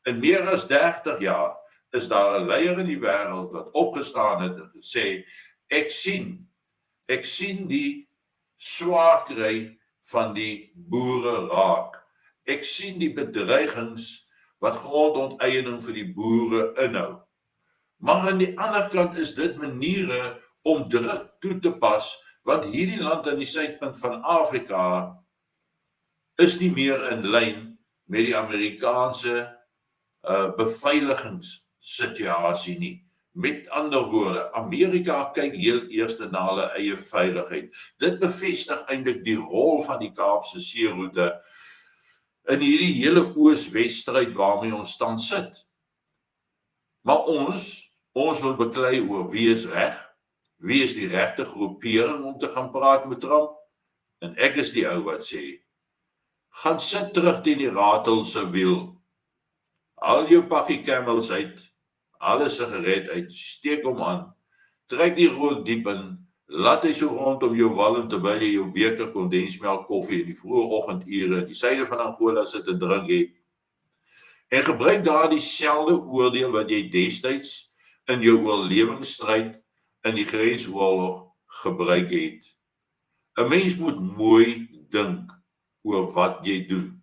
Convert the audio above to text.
In meer as 30 jaar is daar 'n leier in die wêreld wat opgestaan het en gesê, ek sien die swaar kry van die boere raak. Ek sien die bedreigings wat grondonteiening vir die boere inhou. Maar aan die ander kant is dit maniere om druk toe te pas, want hierdie land aan die suidpunt van Afrika is nie meer in lyn met die Amerikaanse beveiligingssituasie nie. Met ander woorde, Amerika kyk heel eers na hulle eie veiligheid. Dit bevestig eintlik die rol van die Kaapse seeroete in hierdie hele Oos-Wes-stryd waarmee ons staan sit. Maar ons wil beklei oor wie is reg, wie is die regte groepering om te gaan praat met Trump, en ek is die ou wat sê, gaan sit terug teen die ratel se wiel, al jou pakkie Camels uit, alles sigaret uit, steek hom aan, trek die rook diep in, laat hy so rondom jou walm terwyl jy jou beker kondensmelk koffie in die vroeë oggendure in die suide van Angola sit en drink het. En gebruik daar dieselfde oordeel wat jy destyds in jou oorlewingsstryd in die grensoorlog gebruik het. 'n Mens moet mooi dink oor wat jy doen.